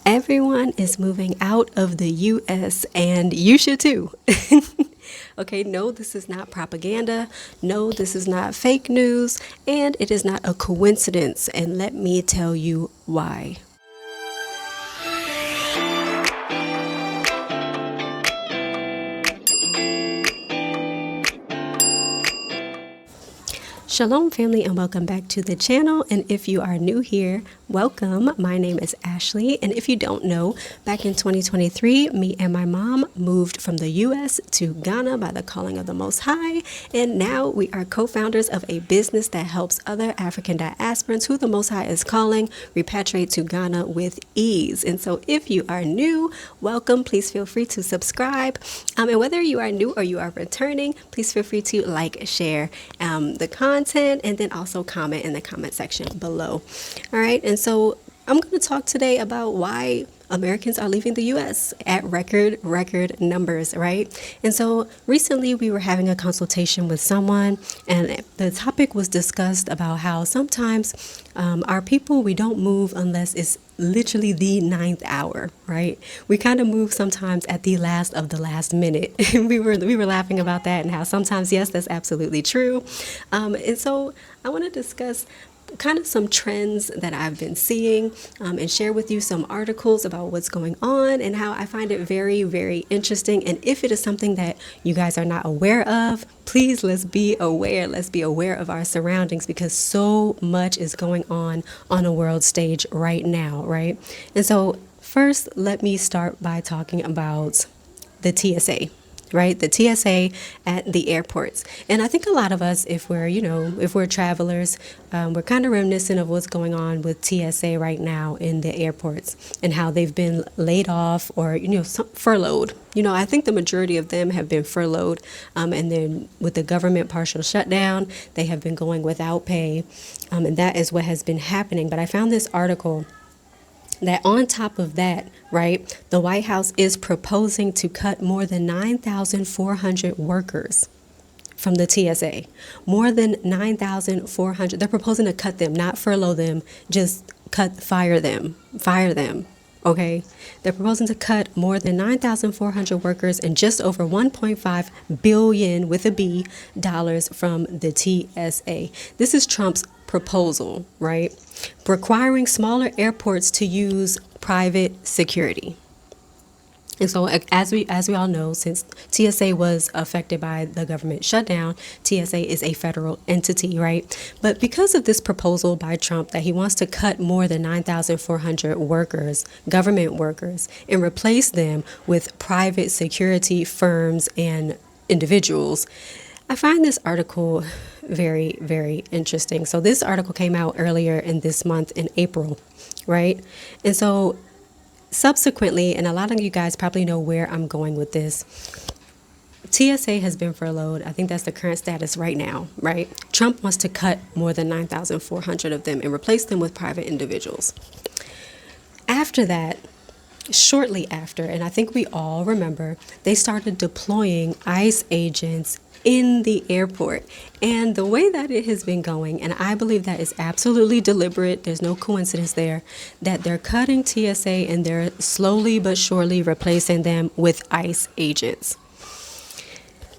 Everyone is moving out of the US, and you should too. Okay, no, this is not propaganda. No, this is not fake news. And it is not a coincidence. And let me tell you why. Shalom, family, and welcome back to the channel. And if you are new here, welcome. My name is Ashley. And if you don't know, back in 2023, me and my mom moved from the US to Ghana by the calling of the Most High. And now we are co-founders of a business that helps other African diasporans who the Most High is calling repatriate to Ghana with ease. And so if you are new, welcome. Please feel free to subscribe. And whether you are new or you are returning, please feel free to like, share the content, and then also comment in the comment section below. All right, and so I'm going to talk today about why Americans are leaving the U.S. at record numbers, right? And so recently we were having a consultation with someone, and the topic was discussed about how sometimes our people, we don't move unless it's literally the ninth hour, right? We kind of move sometimes at the last of the last minute. we were laughing about that and how sometimes, yes, that's absolutely true. And so I want to discuss kind of some trends that I've been seeing and share with you some articles about what's going on and how I find it very, very interesting. And if it is something that you guys are not aware of, please let's be aware. Let's be aware of our surroundings because so much is going on a world stage right now, right? And so first, let me start by talking about the TSA. Right? The TSA at the airports. And I think a lot of us, if we're travelers, we're kind of reminiscent of what's going on with TSA right now in the airports and how they've been laid off or, furloughed. I think the majority of them have been furloughed. And then with the government partial shutdown, they have been going without pay. And that is what has been happening. But I found this article that on top of that, right, the White House is proposing to cut more than 9,400 workers from the TSA. More than 9,400. They're proposing to cut them, not furlough them, just fire them. Okay, they're proposing to cut more than 9,400 workers and just over 1.5 billion with a B dollars from the TSA. This is Trump's proposal, right? Requiring smaller airports to use private security. And so as we all know, since TSA was affected by the government shutdown, TSA is a federal entity, right? But because of this proposal by Trump that he wants to cut more than 9,400 workers, government workers, and replace them with private security firms and individuals, I find this article very, very interesting. So this article came out earlier in this month in April, right? And so subsequently, and a lot of you guys probably know where I'm going with this, TSA has been furloughed. I think that's the current status right now, right? Trump wants to cut more than 9,400 of them and replace them with private individuals. After that, shortly after, and I think we all remember, they started deploying ICE agents in the airport. And the way that it has been going, and I believe that is absolutely deliberate, there's no coincidence there, that they're cutting TSA and they're slowly but surely replacing them with ICE agents.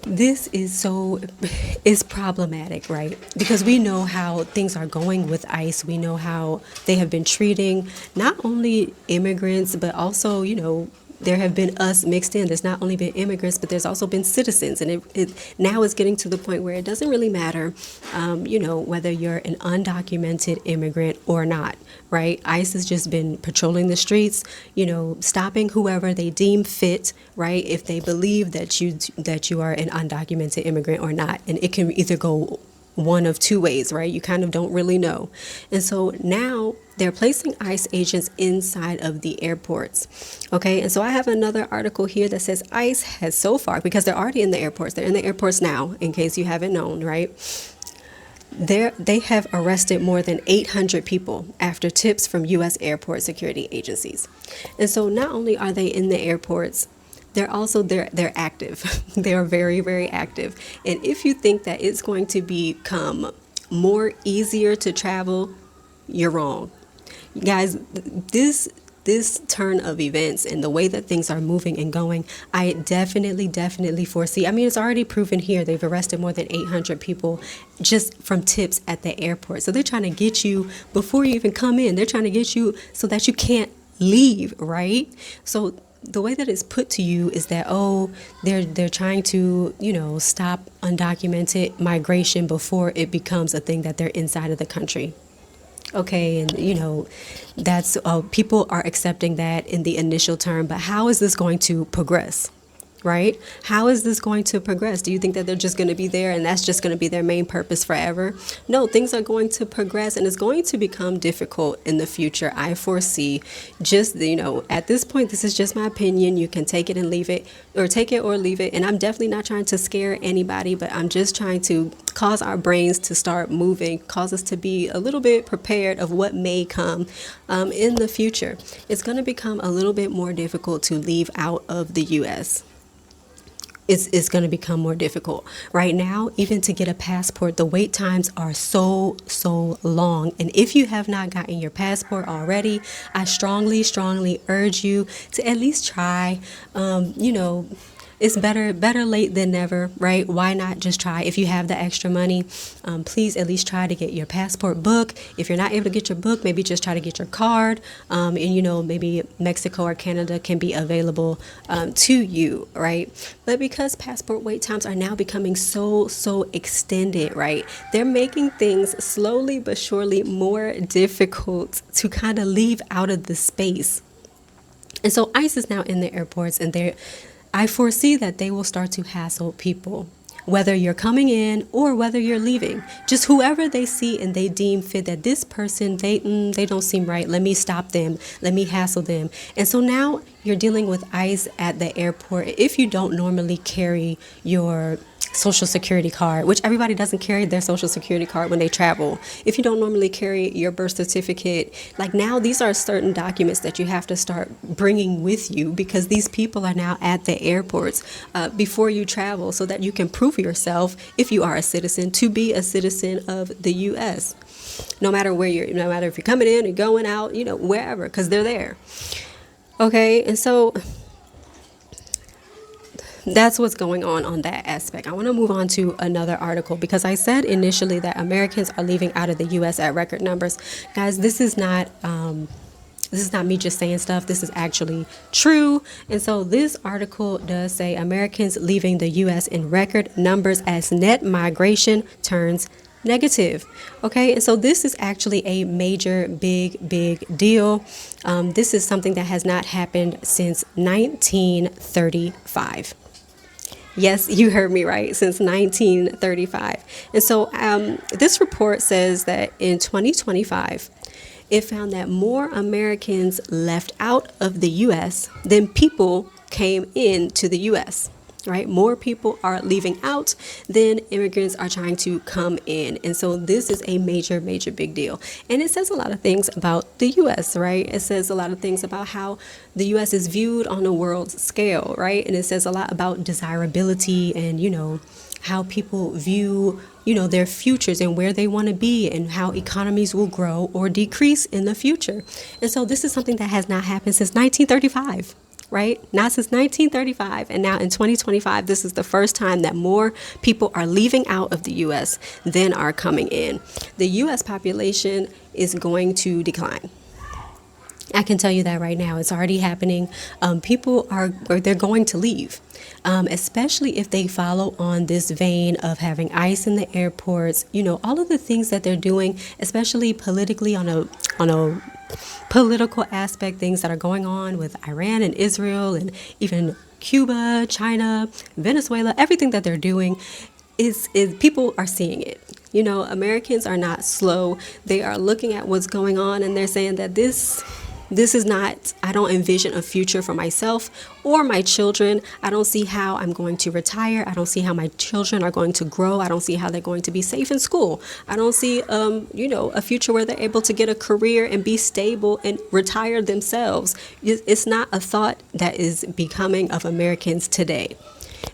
This is problematic, right? Because we know how things are going with ICE. We know how they have been treating not only immigrants, but also, there have been us mixed in. There's not only been immigrants, but there's also been citizens. And it now is getting to the point where it doesn't really matter, whether you're an undocumented immigrant or not, right? ICE has just been patrolling the streets, stopping whoever they deem fit, right? If they believe that you are an undocumented immigrant or not. And it can either go one of two ways, right? You kind of don't really know. And so now they're placing ICE agents inside of the airports. Okay, and so I have another article here that says ICE has so far, because they're already in the airports, they're in the airports now, in case you haven't known, right? They have arrested more than 800 people after tips from U.S. airport security agencies. And so not only are they in the airports, they're active. They are very, very active. And if you think that it's going to become more easier to travel, you're wrong. Guys, this this turn of events and the way that things are moving and going, I definitely foresee. I mean, it's already proven here. They've arrested more than 800 people just from tips at the airport. So they're trying to get you before you even come in. They're trying to get you so that you can't leave, right? So the way that it's put to you is that, oh, they're trying to, stop undocumented migration before it becomes a thing that they're inside of the country. Okay, and that's people are accepting that in the initial term, but how is this going to progress? Right? How is this going to progress? Do you think that they're just going to be there and that's just going to be their main purpose forever? No, things are going to progress and it's going to become difficult in the future. I foresee just, at this point, this is just my opinion. You can take it and leave it, or take it or leave it. And I'm definitely not trying to scare anybody, but I'm just trying to cause our brains to start moving, cause us to be a little bit prepared of what may come in the future. It's going to become a little bit more difficult to leave out of the U.S. It's going to become more difficult. Right now, even to get a passport, the wait times are so long. And if you have not gotten your passport already, I strongly urge you to at least try. It's better late than never, right? Why not just try? If you have the extra money, please at least try to get your passport book. If you're not able to get your book, maybe just try to get your card. And maybe Mexico or Canada can be available to you, right? But because passport wait times are now becoming so extended, right? They're making things slowly but surely more difficult to kind of leave out of the space. And so ICE is now in the airports, and I foresee that they will start to hassle people, whether you're coming in or whether you're leaving. Just whoever they see and they deem fit that this person, they don't seem right. Let me stop them. Let me hassle them. And so now you're dealing with ICE at the airport. If you don't normally carry your social security card, which everybody doesn't carry their social security card when they travel. If you don't normally carry your birth certificate, like now these are certain documents that you have to start bringing with you because these people are now at the airports before you travel so that you can prove yourself, if you are a citizen, to be a citizen of the U.S. No matter if you're coming in or going out, wherever, because they're there. Okay, and so that's what's going on that aspect. I want to move on to another article because I said initially that Americans are leaving out of the U.S. at record numbers. Guys, this is not me just saying stuff. This is actually true. And so this article does say Americans leaving the U.S. in record numbers as net migration turns negative. Okay, and so this is actually a major, big deal. This is something that has not happened since 1935. Yes, you heard me right, since 1935. And so this report says that in 2025, it found that more Americans left out of the U.S. than people came into the U.S. Right? More people are leaving out than immigrants are trying to come in. And so this is a major big deal. And it says a lot of things about the U.S., right? It says a lot of things about how the U.S. is viewed on a world scale, right? And it says a lot about desirability and, how people view, their futures and where they want to be and how economies will grow or decrease in the future. And so this is something that has not happened since 1935. Right? Not since 1935, and now in 2025, this is the first time that more people are leaving out of the U.S. than are coming in. The U.S. population is going to decline. I can tell you that right now. It's already happening. They're going to leave, especially if they follow on this vein of having ICE in the airports. All of the things that they're doing, especially politically on a political aspect, things that are going on with Iran and Israel and even Cuba, China, Venezuela, everything that they're doing is people are seeing it. Americans are not slow. They are looking at what's going on and they're saying that this is not, I don't envision a future for myself or my children. I don't see how I'm going to retire. I don't see how my children are going to grow. I don't see how they're going to be safe in school. I don't see, a future where they're able to get a career and be stable and retire themselves. It's not a thought that is becoming of Americans today.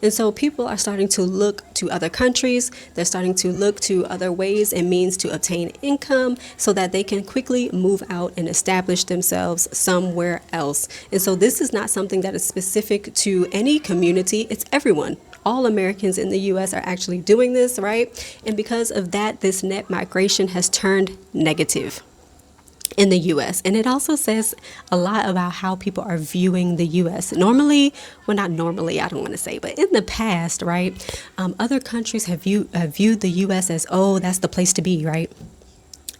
And so people are starting to look to other countries. They're starting to look to other ways and means to obtain income so that they can quickly move out and establish themselves somewhere else. And so this is not something that is specific to any community. It's everyone. All Americans in the U.S. are actually doing this, right? And because of that, this net migration has turned negative in the U.S. And it also says a lot about how people are viewing the U.S. Normally, well, not normally, I don't want to say, but in the past, right, other countries have viewed the U.S. as, oh, that's the place to be, right?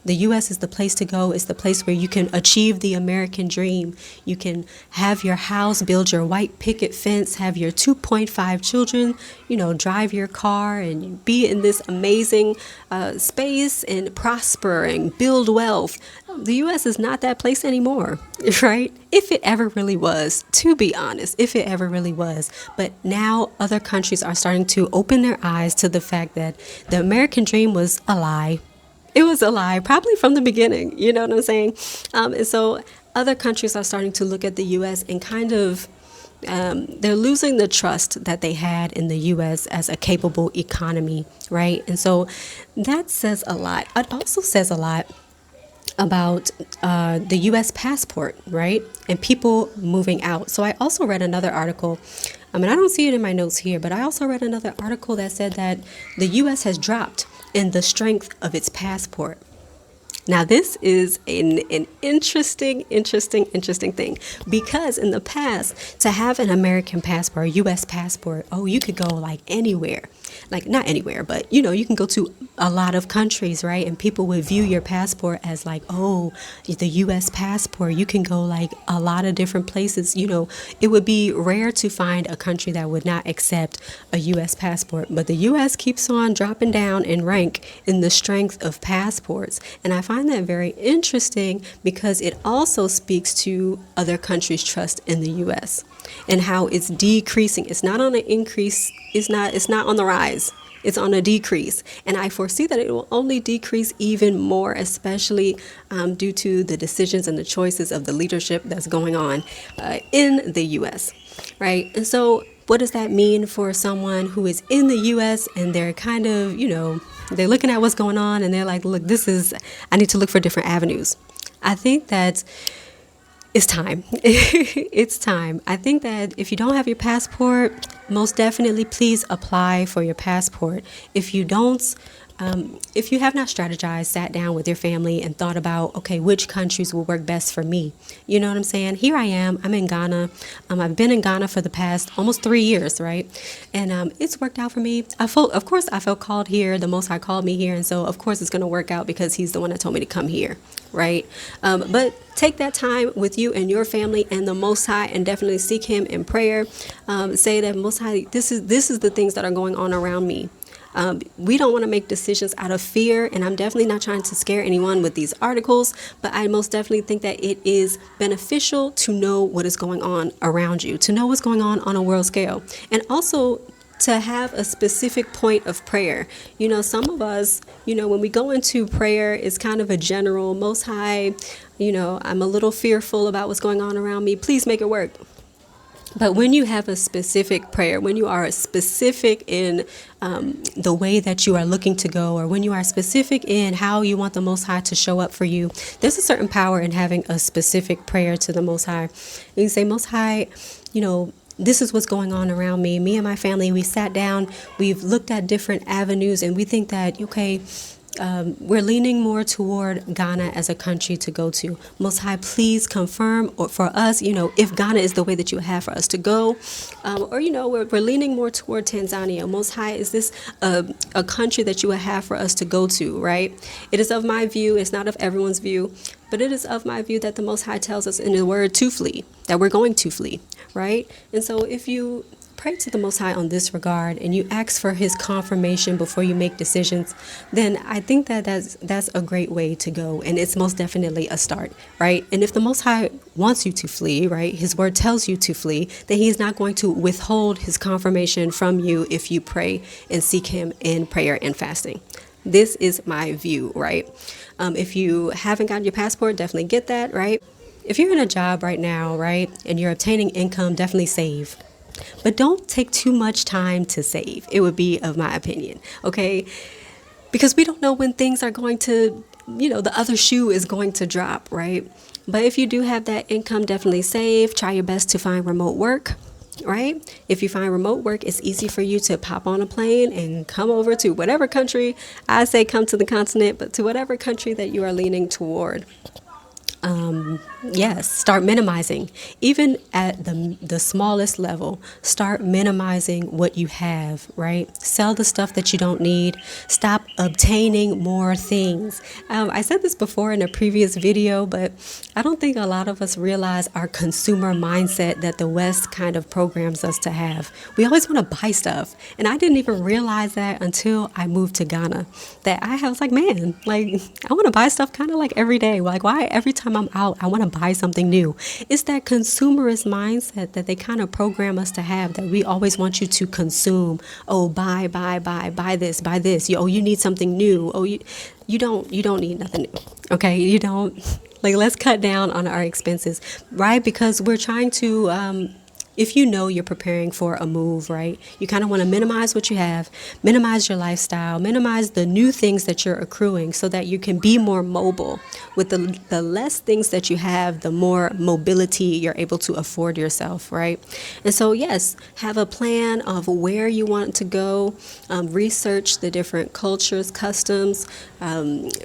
The U.S. is the place to go. It's the place where you can achieve the American dream. You can have your house, build your white picket fence, have your 2.5 children, drive your car and be in this amazing space and prosper and build wealth. The U.S. is not that place anymore, right? If it ever really was, to be honest, if it ever really was. But now other countries are starting to open their eyes to the fact that the American dream was a lie. It was a lie, probably from the beginning, you know what I'm saying? And so other countries are starting to look at the U.S. and kind of, they're losing the trust that they had in the U.S. as a capable economy, right? And so that says a lot. It also says a lot about the U.S. passport, right? And people moving out. So I also read another article. I don't see it in my notes here, but I also read another article that said that the U.S. has dropped in the strength of its passport. Now, this is an interesting thing, because in the past, to have an American passport, a U.S. passport, you could go like anywhere. Like not anywhere, but you can go to a lot of countries, right? And people would view your passport as like, oh, the U.S. passport, you can go like a lot of different places. It would be rare to find a country that would not accept a U.S. passport. But the U.S. keeps on dropping down in rank in the strength of passports. And I find that very interesting because it also speaks to other countries' trust in the U.S. and how it's decreasing. It's not on an increase. It's not on the rise. It's on a decrease. And I foresee that it will only decrease even more, especially due to the decisions and the choices of the leadership that's going on in the U.S., right? And so what does that mean for someone who is in the U.S. and they're kind of, they're looking at what's going on and they're like, look, I need to look for different avenues. I think that it's time. It's time. I think that if you don't have your passport, most definitely please apply for your passport. If you don't, if you have not strategized, sat down with your family and thought about, okay, which countries will work best for me? You know what I'm saying? Here I am. I'm in Ghana. I've been in Ghana for the past almost 3 years, right? And it's worked out for me. I felt called here. The Most High called me here. And so, of course, it's going to work out because he's the one that told me to come here, right? But take that time with you and your family and the Most High and definitely seek him in prayer. Say that, Most High, this is the things that are going on around me. We don't want to make decisions out of fear, and I'm definitely not trying to scare anyone with these articles, but I most definitely think that it is beneficial to know what is going on around you, to know what's going on a world scale, and also to have a specific point of prayer. Some of us, when we go into prayer, it's kind of a general, Most High, I'm a little fearful about what's going on around me. Please make it work. But when you have a specific prayer, when you are specific in the way that you are looking to go, or when you are specific in how you want the Most High to show up for you, there's a certain power in having a specific prayer to the Most High. You can say, Most High, this is what's going on around me. Me and my family, we sat down, we've looked at different avenues, and we think that, okay, we're leaning more toward Ghana as a country to go to. Most High, please confirm, or for us, if Ghana is the way that you have for us to go, or we're leaning more toward Tanzania. Most High, is this a country that you would have for us to go to, right? It is of my view, it's not of everyone's view, but it is of my view that the Most High tells us in the word to flee, that we're going to flee, right? And so if you pray to the Most High on this regard and you ask for his confirmation before you make decisions, then I think that that's a great way to go, and it's most definitely a start, right? And if the Most High wants you to flee, right, his word tells you to flee, then he's not going to withhold his confirmation from you if you pray and seek him in prayer and fasting. This is my view, right? If you haven't gotten your passport, definitely get that, right? If you're in a job right now, right, and you're obtaining income, definitely save. But don't take too much time to save. It would be of my opinion, okay? Because we don't know when things are going to, the other shoe is going to drop, right? But if you do have that income, definitely save. Try your best to find remote work, right? If you find remote work, it's easy for you to pop on a plane and come over to whatever country. I say come to the continent, but to whatever country that you are leaning toward. Yes, start minimizing. Even at the smallest level, start minimizing what you have, right? Sell the stuff that you don't need. Stop obtaining more things. I said this before in a previous video, but I don't think a lot of us realize our consumer mindset that the West kind of programs us to have. We always want to buy stuff. And I didn't even realize that until I moved to Ghana. That I was like, man, like I want to buy stuff kind of like every day. Like why every time I'm out, I want to buy something new. It's that consumerist mindset that they kind of program us to have, that we always want you to consume. Oh, buy this. You need something new. Oh, you don't need nothing new. Okay, you don't. Like, let's cut down on our expenses, right? Because we're trying to if you know you're preparing for a move, right, you kind of want to minimize what you have, minimize your lifestyle, minimize the new things that you're accruing so that you can be more mobile. With the less things that you have, the more mobility you're able to afford yourself, right? And so, yes, have a plan of where you want to go, research the different cultures, customs,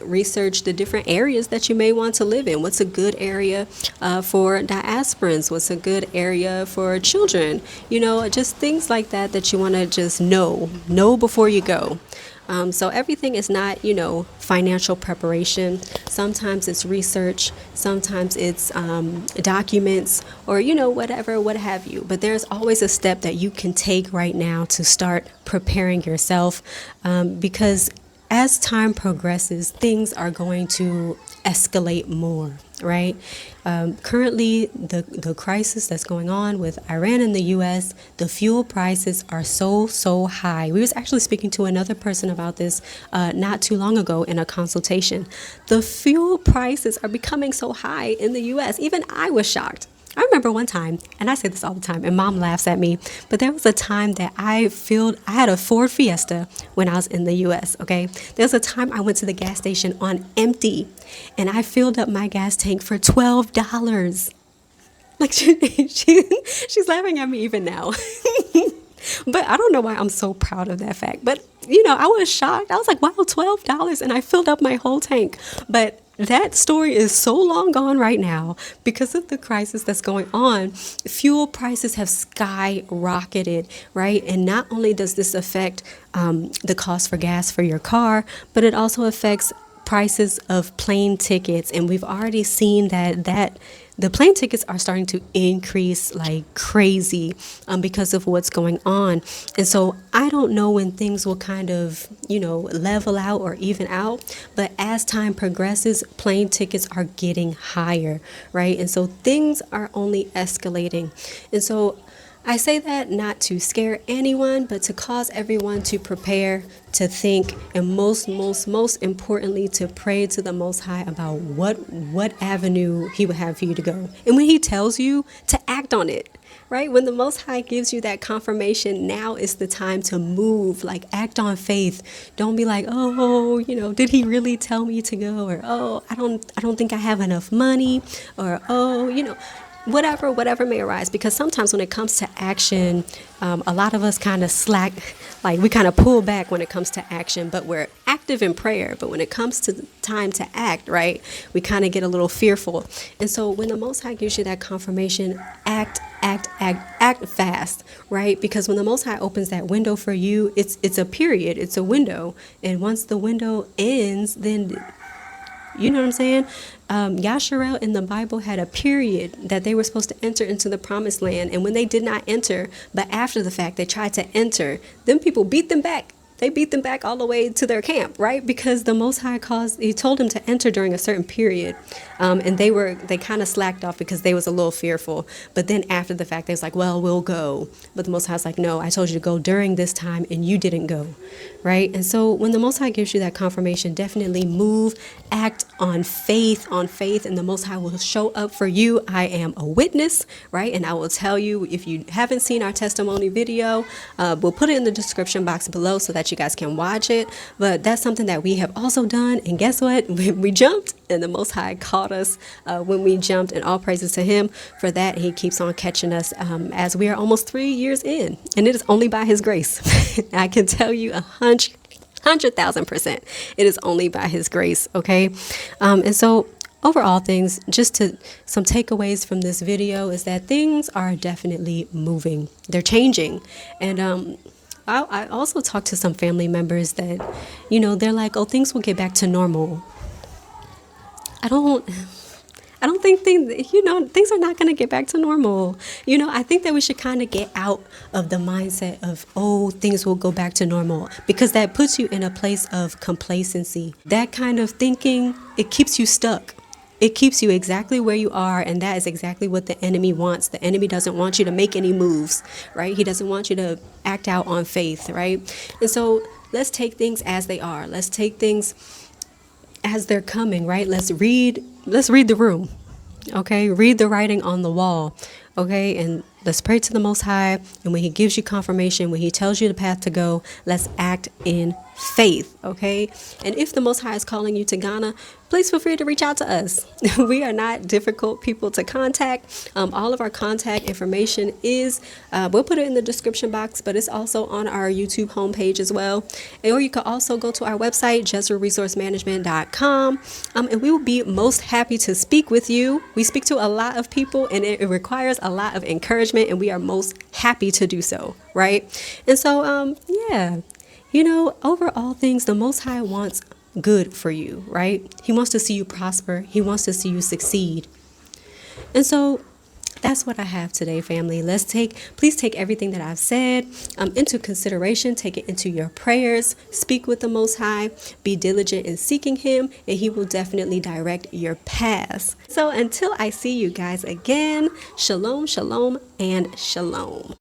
research the different areas that you may want to live in. What's a good area for diasporans? What's a good area for children? Just things like that you want to just know before you go. So everything is not, financial preparation. Sometimes it's research. Sometimes it's documents or, whatever, what have you. But there's always a step that you can take right now to start preparing yourself because as time progresses, things are going to escalate more, right? Currently, the crisis that's going on with Iran and the U.S., the fuel prices are so high. We was actually speaking to another person about this not too long ago in a consultation. The fuel prices are becoming so high in the U.S. Even I was shocked. I remember one time, and I say this all the time, and Mom laughs at me, but there was a time that I had a Ford Fiesta when I was in the U.S., okay? There was a time I went to the gas station on empty, and I filled up my gas tank for $12. Like, she's laughing at me even now. But I don't know why I'm so proud of that fact. But, I was shocked. I was like, wow, $12, and I filled up my whole tank. But that story is so long gone right now because of the crisis that's going on. Fuel prices have skyrocketed, right? And not only does this affect the cost for gas for your car, but it also affects prices of plane tickets. And we've already seen that the plane tickets are starting to increase like crazy because of what's going on. And so I don't know when things will kind of, level out or even out. But as time progresses, plane tickets are getting higher, right? And so things are only escalating. And so I say that not to scare anyone, but to cause everyone to prepare, to think, and most importantly, to pray to the Most High about what avenue He would have for you to go. And when He tells you to act on it, right? When the Most High gives you that confirmation, now is the time to move, like act on faith. Don't be like, oh, did He really tell me to go? Or, oh, I don't think I have enough money. Or, oh, whatever may arise, because sometimes when it comes to action, a lot of us kind of slack, like we kind of pull back when it comes to action, but we're active in prayer. But when it comes to the time to act, right, we kind of get a little fearful. And so when the Most High gives you that confirmation, act fast, right? Because when the Most High opens that window for you, it's a period, it's a window. And once the window ends, then you know what I'm saying? Yasharel in the Bible had a period that they were supposed to enter into the promised land. And when they did not enter, but after the fact, they tried to enter, then people beat them back. they beat them back all the way to their camp, right? Because the Most High he told them to enter during a certain period, and they kind of slacked off because they was a little fearful. But then after the fact, they was like, well, we'll go. But the Most High's like, no, I told you to go during this time, and you didn't go, right? And so when the Most High gives you that confirmation, definitely move, act on faith, and the Most High will show up for you. I am a witness, right? And I will tell you, if you haven't seen our testimony video, we'll put it in the description box below so that you guys can watch it. But that's something that we have also done. And guess what? We jumped, and the Most High caught us when we jumped, and all praises to Him for that. He keeps on catching us as we are almost 3 years in, and it is only by His grace. I can tell you 100,000%. It is only by His grace. Okay. And so overall things, some takeaways from this video is that things are definitely moving. They're changing. And, I also talked to some family members that, they're like, oh, things will get back to normal. I don't think things are not going to get back to normal. I think that we should kind of get out of the mindset of, oh, things will go back to normal, because that puts you in a place of complacency. That kind of thinking, it keeps you stuck. It keeps you exactly where you are, and that is exactly what the enemy wants. The enemy doesn't want you to make any moves, right? He doesn't want you to act out on faith, right? And so let's take things as they are. Let's take things as they're coming, right? Let's read the room, okay? Read the writing on the wall, okay? And let's pray to the Most High. And when He gives you confirmation, when He tells you the path to go, let's act in faith, okay? And if the Most High is calling you to Ghana, please feel free to reach out to us. We are not difficult people to contact. All of our contact information is, we'll put it in the description box, but it's also on our YouTube homepage as well. Or you can also go to our website, JezreelResourceManagement.com, and we will be most happy to speak with you. We speak to a lot of people, and it requires a lot of encouragement, and we are most happy to do so, right? And so, yeah. Overall things, the Most High wants good for you, right? He wants to see you prosper. He wants to see you succeed. And so that's what I have today, family. Please take everything that I've said into consideration. Take it into your prayers. Speak with the Most High. Be diligent in seeking Him, and He will definitely direct your paths. So until I see you guys again, shalom, shalom, and shalom.